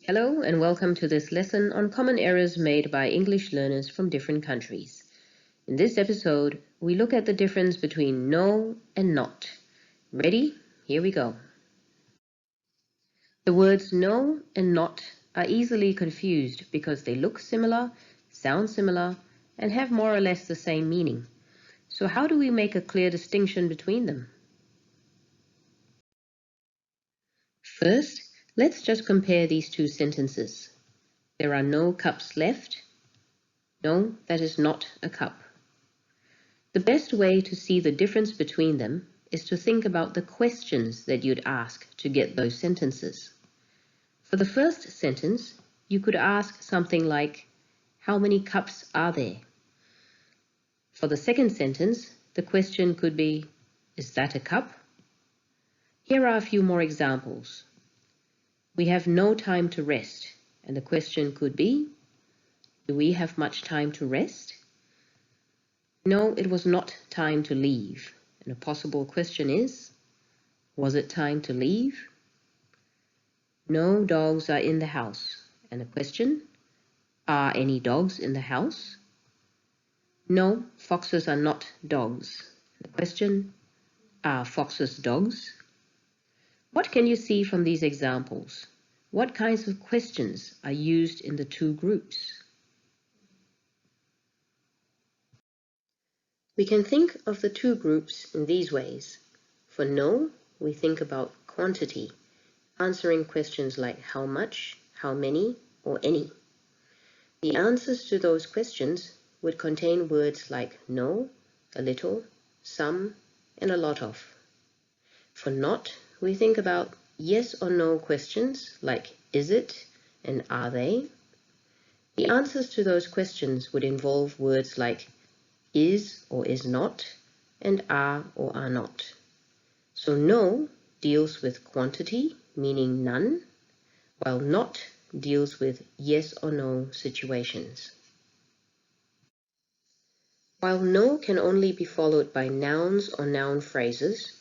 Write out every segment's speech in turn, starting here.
Hello and welcome to this lesson on common errors made by English learners from different countries. In this episode, we look at the difference between no and not. Ready? Here we go. The words no and not are easily confused because they look similar, sound similar, and have more or less the same meaning. So how do we make a clear distinction between them? First, let's just compare these two sentences. There are no cups left. No, that is not a cup. The best way to see the difference between them is to think about the questions that you'd ask to get those sentences. For the first sentence, you could ask something like, how many cups are there? For the second sentence, the question could be, is that a cup? Here are a few more examples. We have no time to rest, and the question could be, do we have much time to rest? No, it was not time to leave. And a possible question is, was it time to leave? No dogs are in the house. And the question, are any dogs in the house? No, foxes are not dogs. The question, are foxes dogs? What can you see from these examples? What kinds of questions are used in the two groups? We can think of the two groups in these ways. For no, we think about quantity, answering questions like how much, how many, or any. The answers to those questions would contain words like no, a little, some, and a lot of. For not, we think about yes or no questions like is it and are they. The answers to those questions would involve words like is or is not, and are or are not. So no deals with quantity, meaning none, while not deals with yes or no situations. While no can only be followed by nouns or noun phrases,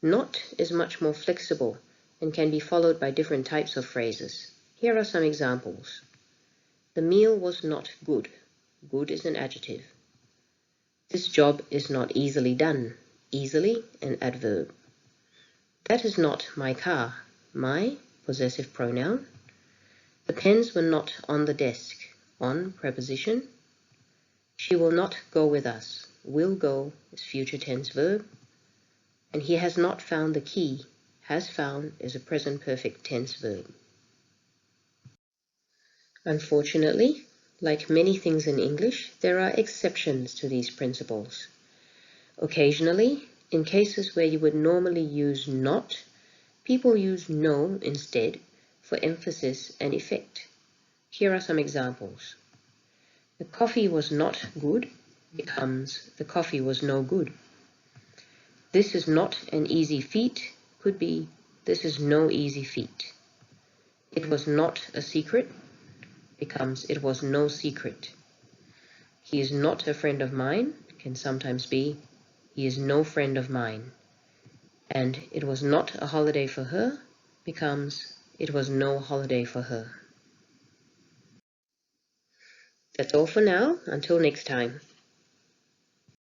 not is much more flexible and can be followed by different types of phrases. Here are some examples. The meal was not good. Good is an adjective. This job is not easily done. Easily, an adverb. That is not my car. My, possessive pronoun. The pens were not on the desk. On, preposition. She will not go with us. Will go is future tense verb. And he has not found the key. Has found is a present perfect tense verb. Unfortunately, like many things in English, there are exceptions to these principles. Occasionally, in cases where you would normally use not, people use no instead for emphasis and effect. Here are some examples. The coffee was not good becomes the coffee was no good. This is not an easy feat could be this is no easy feat. It was not a secret becomes it was no secret. He is not a friend of mine can sometimes be he is no friend of mine. And it was not a holiday for her becomes it was no holiday for her. That's all for now. Until next time.